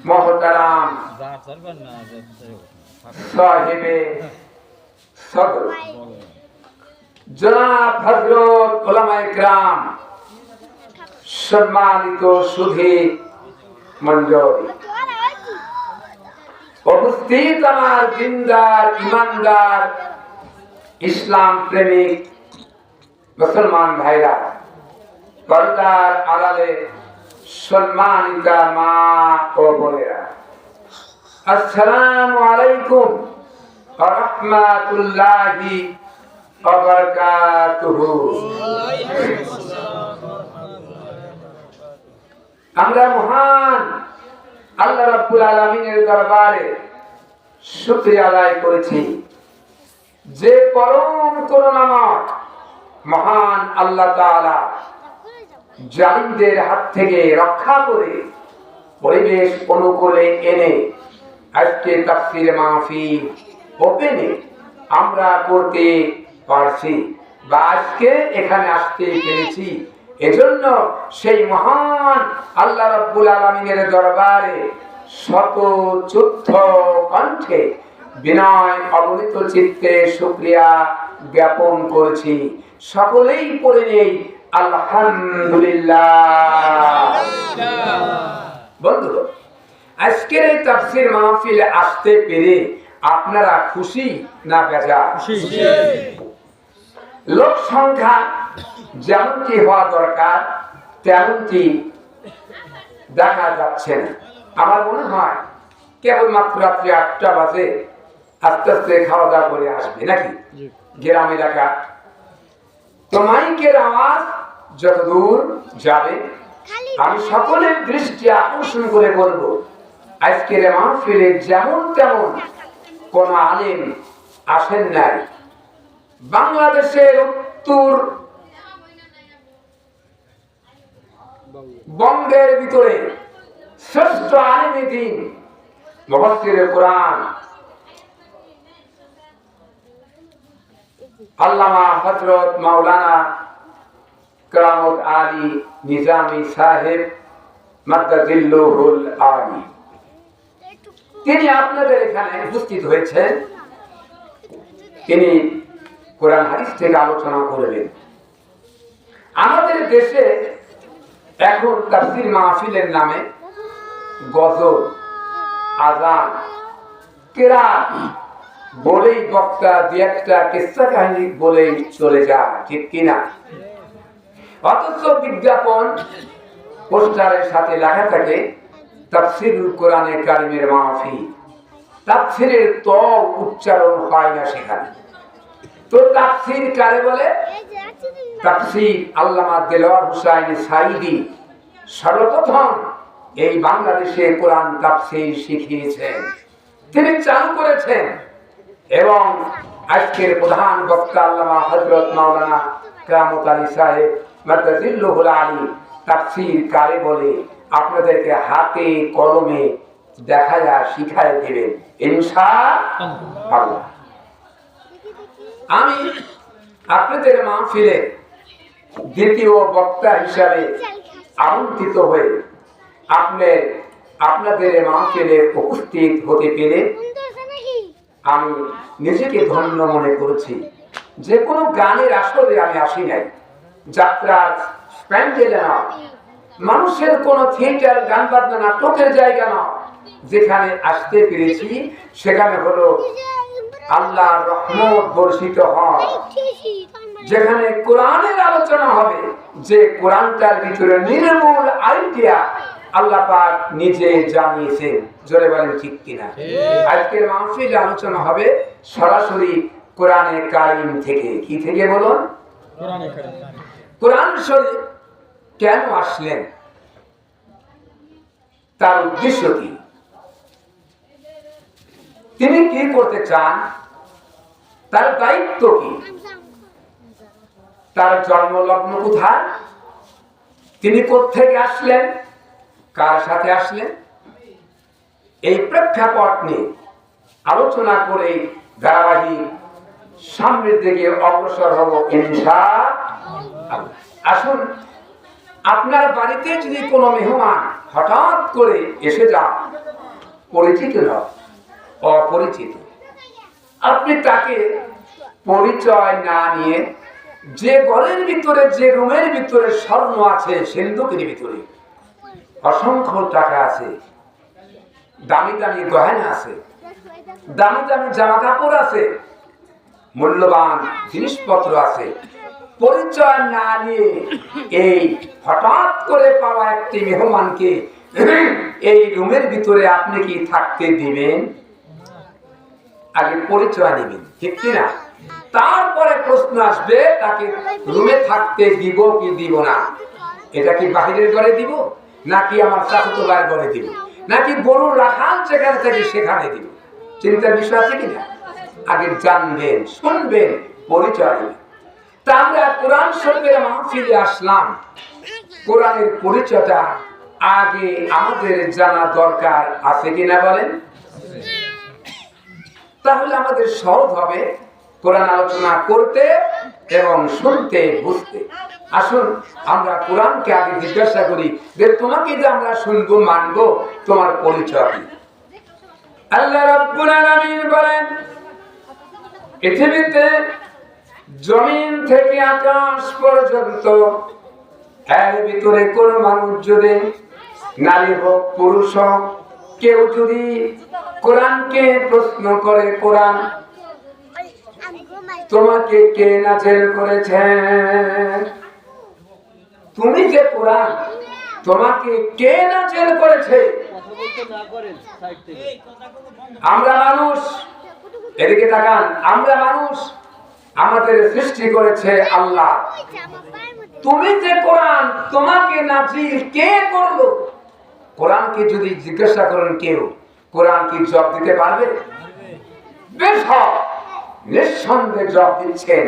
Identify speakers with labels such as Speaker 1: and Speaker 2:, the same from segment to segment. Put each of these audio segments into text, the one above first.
Speaker 1: मोहतराम साहिबे सदर जनाब हजरत उलमाए किराम सम्मानित सुधी मंडली उपस्थित আমার দিনদার ইমানদার ইসলাম প্রেমিক মুসলমান ভাইরা পর্দার আড়ালে সম্মানিতা মা ও বোনেরা আসসালামু আলাইকুম ওয়া রাহমাতুল্লাহি ওয়া বারাকাতুহু। আমরা মহান আল্লাহ রাব্বুল আলামিনের দরবারে শুকরিয়া আদায় করেছি যে পরম করুণাময় মহান আল্লাহ তাআলা জালিমদের হাত থেকে রক্ষা করে পরিবেশ অনুকূলে এনে আজকে তাফসীর মাহফিল ওপেনে আমরা করতে পারছি বা আজকে এখানে আসতে পেরেছি। এজন্য সেই মহান আল্লাহ রাব্বুল আলামিনের দরবারে শত চুদ্ধ কণ্ঠে বিনয় অবনীত চিত্তে শুকরিয়া জ্ঞাপন করছি। সকলেই পড়ে নেই আলহামদুলিল্লাহ। বন্ধুরা, আজকের এই তাফসীর মাহফিলে আসতে পেরে আপনারা খুশি না বেজার? লোক সংখ্যা যেমনটি হওয়া দরকার তেমনটি দেখা যাচ্ছে না। আমার মনে হয় কেবলমাত্র রাত্রি ৮টা বাজে আস্তে আস্তে খাওয়া দাওয়া করে আসবে নাকি গ্রাম এলাকা। তো মাইকের আওয়াজ যত দূর যাবে আমি সকলের দৃষ্টি আকর্ষণ করে বলবো, আজকের মাহফিলে যেমন তেমন কোন আলেম আসেন নাই। বাংলাদেশের উত্তর বঙ্গের ভিতরে শ্রেষ্ঠ আলেমে দ্বীন মুফাসসিরে কোরআন আল্লামা হযরত মাওলানা কারামত আলী নিজামী সাহেব মাদ্দাজিল্লুহুল আলী, তিনি আপনাদের এখানে উপস্থিত হয়েছেন। তিনি কোরআন হাদিস থেকে আলোচনা করবেন। আমাদের দেশে এখন তাফসীর মাহফিলের নামে গজল, আযান, কিরাত বলেই বক্তা দুই একটা কিসসা কাহিনী বলেই চলে যায়, ঠিক কিনা? অথচ বিজ্ঞাপন পোস্টারের সাথে লেখা থাকে তাফসীরুল কোরআনে কারীমের মাহফিল। তাফসীরের ত উচ্চারণ হয় না সেখানে। তো তাফসীর কারে বলে? তাফসীর আল্লামা দেলোয়ার হোসেন সাঈদী সর্বপ্রথম এই বাংলাদেশে কোরআন তাফসীর শিখিয়েছেন, তিনি চালু করেছেন। এবং আজকের প্রধান বক্তা আল্লামা হযরত মাওলানা কারামত আলী সাহেব মাদ্দাজিল্লুহুল আলী তাফসীর কারে বলে আপনাদেরকে হাতে কলমে দেখায়া শিখায় দেবেন ইনশাআল্লাহ। আমি আপনাদের মাহফিলে দ্বিতীয় বক্তা হিসাবে আমন্ত্রিত হয়ে আপনাদের মাহফিলে উপস্থিত হতে পেরে আমি নিজেকে ধন্য মনে করেছি। যে কোনো গানের আসরে আমি আসি নাই, যাত্রার প্যান্ডেলে না, মানুষের কোন থিয়েটার গান বাজনা নাটকের জায়গা না। যেখানে আসতে পেরেছি সেখানে হলো আল্লাহর রহমত বর্ষিত হয়, যেখানে কোরআনের আলোচনা হবে, যে কোরআনটার ভিতরে নির্মূল আইডিয়া আল্লাহ পাক নিজে জানিয়েছেন। জোরে বলেন ঠিক কিনা? আজকের মাহফিলে আলোচনা হবে সরাসরি কোরআনে কারীম থেকে। কি থেকে বলুন? কোরআন শরীফ কেন আসলেন, তার উদ্দেশ্য কি, তিনি কি করতে চান, তার দায়িত্ব কি, তার জন্মলগ্ন কোথায়, তিনি কোত্থেকে আসলেন, কার সাথে আসলেন, এই প্রেক্ষাপট নিয়ে আলোচনা করে ধারাবাহিক সামনের দিকে অগ্রসর হব ইনশাআল্লাহ। আসুন, আপনার বাড়িতে যদি কোনো মেহমান হঠাৎ করে এসে যান, পরিচিত নয়, অপরিচিত। আপনি তাকে পরিচয় না নিয়ে, যে ঘরের ভিতরে, যে রুমের ভিতরে স্বর্ণ আছে, সিন্ধুকের ভিতরে অসংখ্য টাকা আছে, দামি দামি গয়না আছে, দামি দামি জামা কাপড় আছে, মূল্যবান জিনিসপত্র আছে, পরিচয় না নিয়ে এই হঠাৎ করে পাওয়া একটি মেহমানকে এই রুমের ভিতরে আপনি কি থাকতে দিবেন? আগে পরিচয় নেবেন, ঠিক কিনা? তারপরে প্রশ্ন আসবে তাকে রুমে থাকতে দিব কি দিব না। এটা কি বাহিরের ঘরে দিব, নাকি আমার চাচাতো ভাইয়ের ঘরে দিব, নাকি গরুর রাখাল যেখানে থেকে সেখানে দিব? চিন্তার বিষয় আছে কিনা? আগে জানবেন, শুনবেন, পরিচয় নেবেন। তা আমরা কোরআন শরীফের মাহফিলে আসলাম, কোরআনের পরিচয়টা আগে আমাদের জানা দরকার আছে কিনা বলেন? তাহলে আমাদের সহজ হবে কোরআন আলোচনা করতে এবং শুনতে, বুঝতে। আসুন আমরা কোরআনকে আগে জিজ্ঞাসা করি যে তোমাকে যে আমরা শুনবো, মানবো, তোমার পরিচয় কি? আল্লাহ রাব্বুল আলামিন বলেন, পৃথিবীতে জমিন থেকে আকাশ পর্যন্ত এর ভিতরে কোন মানুষ যদি, নারী হোক পুরুষ হোক, কেউ যদি কোরআনকে প্রশ্ন করে, কোরআন তোমাকে কে নাযিল করেছে? তুমি যে কোরআন, তোমাকে কে নাযিল করেছে? আমরা মানুষ, এদিকে তাকান, আমরা মানুষ, আমাদের সৃষ্টি করেছে আল্লাহ। তুমি যে কোরআন, তোমাকে নাযিল কে করলো? কোরআনকে যদি জিজ্ঞাসা করেন কেউ, কোরআন কি জবাব দিতে পারবে? বেশ, নিঃসন্দেহে জবাব দিচ্ছেন।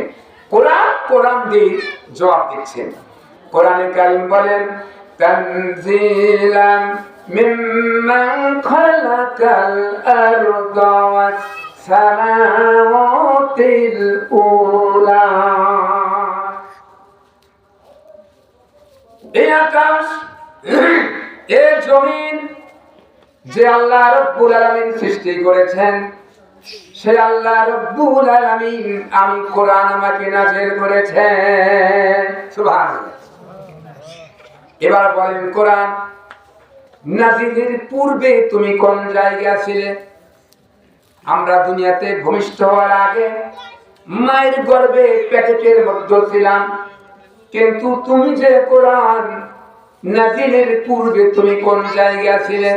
Speaker 1: কোরআন কোরআন দিয়ে জবাব দিচ্ছেন। কোরআনে কারীম বলেন, তানজিলাম মিম্মান খালাকাল আরদা ওয়াস সামাওয়াতিল উলা। এই আকাশ, এই জমিন যে আল্লাহ রাব্বুল আলামিন সৃষ্টি করেছেন, সে আল্লাহ রাব্বুল আলামিন আমি কোরআন আমাকে নাযিল করেছেন। সুবহানাল্লাহ। এবার বলেন, কোরআন নাযিলের পূর্বে তুমি কোন জায়গায় ছিলে? আমরা দুনিয়াতে ভূমিষ্ঠ হওয়ার আগে মায়ের গর্ভে প্যাকেটের মধ্যে ছিলাম, কিন্তু তুমি যে কোরআন, নাযিলের পূর্বে তুমি কোন জায়গায় ছিলে?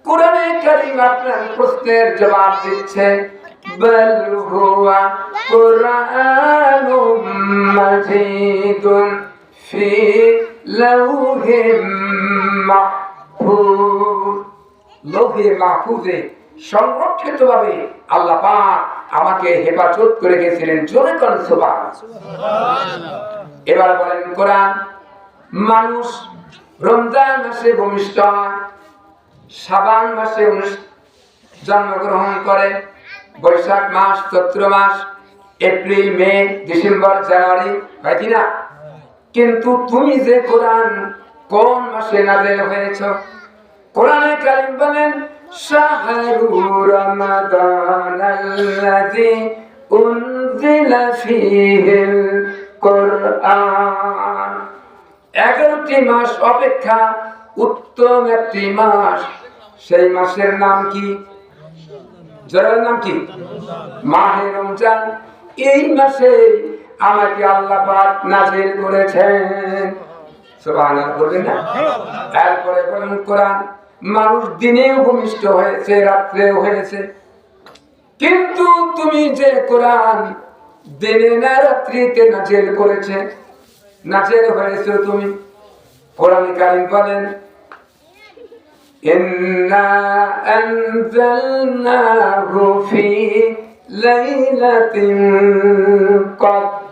Speaker 1: কোরআনে কারীম আপনার প্রশ্নের জবাব দিচ্ছে, বাল হুয়া কুরআনুম মাজিদুন ফি লাউহিম মাহফুজ। লৌহে মাহফুজে সংরক্ষিতভাবে আল্লাহ পাক আমাকে হেফাজত করে গেছিলেন। জোরে কোন সুবহানাল্লাহ। এবার বলেন, কোরআন মানুষ রমজান মাসে ভূমিষ্ঠ হয়, শাবান মাসে জন্মগ্রহণ করে, বৈশাখ মাস, চৈত্র মাস, এপ্রিল, মে, ডিসেম্বর, জানুয়ারি, হয় কিনা? কিন্তু তুমি যে কোরআন কোন মাসে নাযিল হয়েছে? কোরআনে কারীম বলেন, শাহরু রমাদানাল্লাযী উনজিলা ফীহিল কোরআন। 11টি মাস অপেক্ষা উত্তম একটি মাস, সেই মাসের নাম কি? জয়ের নাম কি? মাহে রমজান। এই মাসে আমাকে আল্লাহ পাক নাযিল করেছেন। সুবহানাল্লাহ বলবেন না? তারপরে বলেন, কোরআন মানুষ দিনেও ভূমিষ্ঠ হয়েছে, রাত্রেও হয়েছে, কিন্তু তুমি যে কোরআন দিনে না রাত্রিতে নাযিল করেছে, নাযিল হয়েছে তুমি। কোরআনে কারীম বলেন, ইন্না আনজালনাহু ফি লাইলাতিল কদর।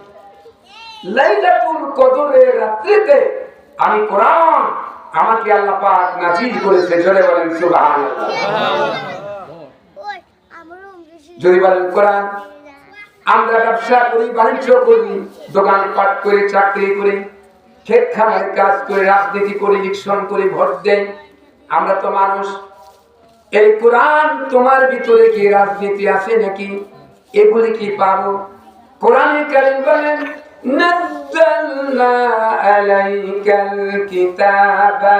Speaker 1: লাইলাতুল কদরের রাত্রিতে আমি কোরআন, আমাকে আল্লাহ পাক নাযিল করেছে। জোরে বলেন সুবহানাল্লাহ। যদি বলেন কোরআন, আমরা ব্যবসা করি, বাণিজ্য করি, দোকানপাট করি, চাকরি করি, ক্ষেত খামারে কাজ করে, রাজনীতি করি, ইলেকশন করি, ভোট দেই, আমরা তো মানুষ। এই কোরআন তোমার ভিতরে কি রাজনীতি আছে নাকি? এগুলি কি পাবো? কোরআনে কারীম বলেন নাযালনা আলাইকাল কিতাবা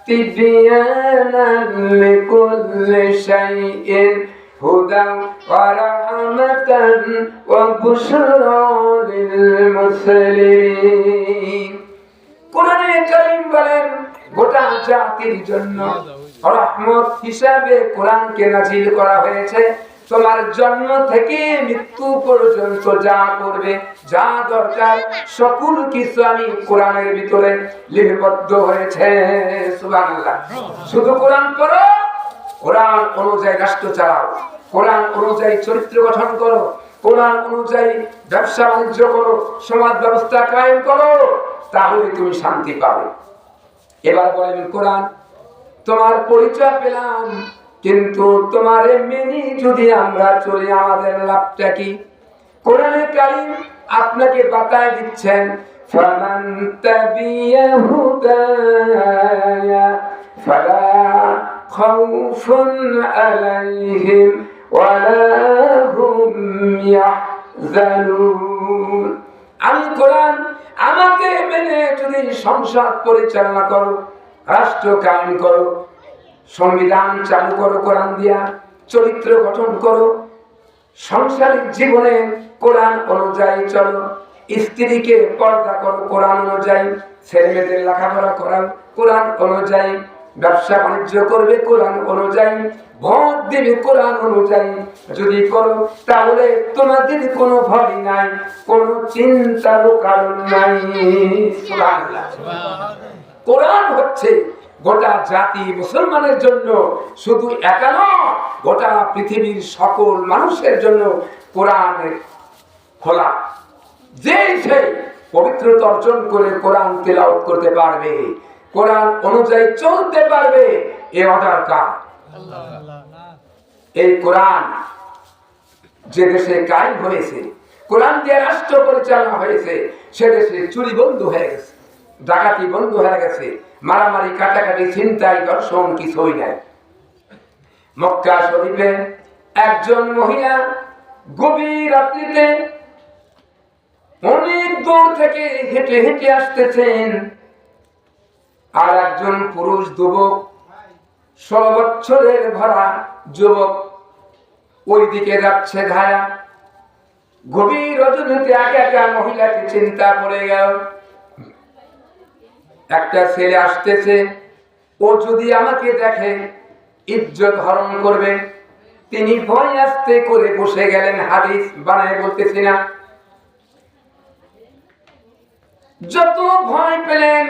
Speaker 1: তিবয়ানান লিকুল্লি শাইইন হুদান ওয়া রাহমাতান ওয়া বুশরা লিল মুসলিমিন। কোরআনে কারীম বলেন গোটা জাতির জন্য রহমত হিসাবে কোরআনকে নাযিল করা হয়েছে। তোমার জন্ম থেকে মৃত্যু পর্যন্ত যা করবে, যা দরকার, সকল কিছু আমি কোরআনের ভিতরে লিপিবদ্ধ হয়েছে। সুবহানাল্লাহ। শুধু কোরআন পড়ো, কোরআন অনুযায়ী রাষ্ট্র চালাও, কোরআন অনুযায়ী চরিত্র গঠন করো, কোরআন অনুযায়ী ব্যবসা বাণিজ্য করো, সমাজ ব্যবস্থা কায়েম করো, তাহলে তুমি শান্তি পাবে। এবার বলেন কোরআন তোমার পরিচয় পেলাম, কিন্তু তোমারে মেনে যদি আমরা চলি আমাদের লাভটা কি? কোরআনে কারীম আপনাকে বাতায় দিচ্ছেন ফামান তাবিয়া হুদায়া ফালা খাউফুন আলাইহিম ওয়ালা হুম ইয়াহজানুন। আমি কোরআন আমাকে মেনে যদি সংসার পরিচালনা করো, রাষ্ট্র কায়েম করো, সংবিধান চালু করো কোরআন দিয়া, চরিত্র গঠন করো, সংসারিক জীবনে কোরআন অনুযায়ী চলো, স্ত্রীকে পর্দা করো কোরআন অনুযায়ী, ছেলে মেয়েদের লেখাপড়া করাও কোরআন অনুযায়ী, ব্যবসা বাণিজ্য করবে কোরআন অনুযায়ী, ভোট দেবে কোরআন অনুযায়ী যদি করো, তাহলে তোমাদের কোনো ভয় নাই, কোনো চিন্তার কারণ নাই। সুবহানাল্লাহ। কোরআন হচ্ছে গোটা জাতি মুসলমানের জন্য শুধু একা নয়, গোটা পৃথিবীর সকল মানুষের জন্য কোরআন খোলা। যে সেই পবিত্রতা অর্জন করে কোরআন তেলাওয়াত করতে পারবে, কোরআন অনুযায়ী চলতে পারবে, এই অর্ডার কার? এই কোরআন যে দেশে কায়েম হয়েছে, কোরআন দিয়ে রাষ্ট্র পরিচালনা হয়েছে, সে দেশে চুরি বন্ধ হয়ে গেছে, ডাকাতি বন্ধ হয়ে গেছে, মারামারি কাটাকাটি ছিনতাই দর্শন কিছুই নাই। মক্কা শরীফে একজন মহিলা গভীর রাত্রিতে অনেক দূর থেকে হেঁটে হেঁটে আসতেছেন, আর একজন পুরুষ যুবক 16 বছরের ভরা যুবক ওই দিকে যাচ্ছে ধায়া। গভীর রজনীতে একা একা মহিলাকে চিন্তা পড়ে গেল, একটা ছেলে আসতেছে, ও যদি আমাকে দেখে ইজ্জত হরণ করবে। তিনি ভয় আস্তে করে বসে গেলেন, হাদিস বানায় বলতেছি না। যত ভয় পেলেন,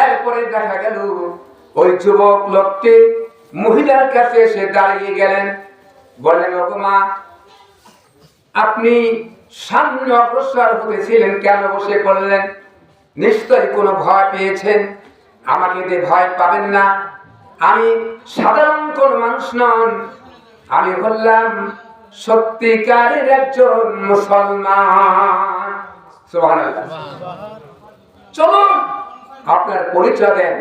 Speaker 1: এরপরে দেখা গেল ওই যুবক লোকটি মহিলার কাছে এসে দাঁড়িয়ে গেলেন, বললেন ওগো মা, আপনি সামনে অগ্রসর হতেছিলেন, কেন বসে পড়লেন? নিশ্চয়ই কোনো ভয় পেয়েছেন, আমাকে দিয়ে ভয় পাবেন না। আমি সাধারণ কোন মানুষ নন, আমি বললাম সত্যিকারের একজন মুসলমান। সুবহানাল্লাহ। চলুন আপনার পরিচয় দেন,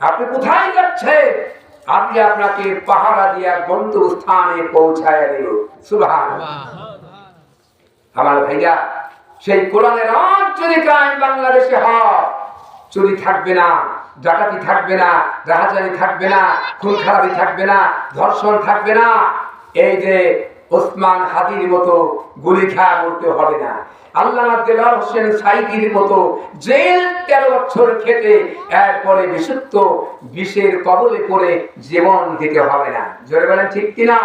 Speaker 1: আপনি কোথায় যাচ্ছেন? আপনি আপনাকে পাহারা দিয়া গন্তব্যস্থানে পৌঁছায় দিল। সুবহানাল্লাহ। আমার ভাইরা, সেই কোরআনের রাত যদি কায়েম বাংলাদেশে হয়, চুরি থাকবে না, ডাকাতি থাকবে না, রাহাজানি থাকবে না, খুন খারাপি থাকবে না, ধর্ষণ থাকবে না, এই যে ওসমান হাদির মতো গুলি খেয়া মরতে হবে না, আল্লামা দেলোয়ার হোসেন সাইদির মতো জেল 13 বছর খেতে এরপরে বিশুদ্ধ বিষের কবলে পড়ে জীবন দিতে হবে না। জোরে বলেন ঠিক কিনা?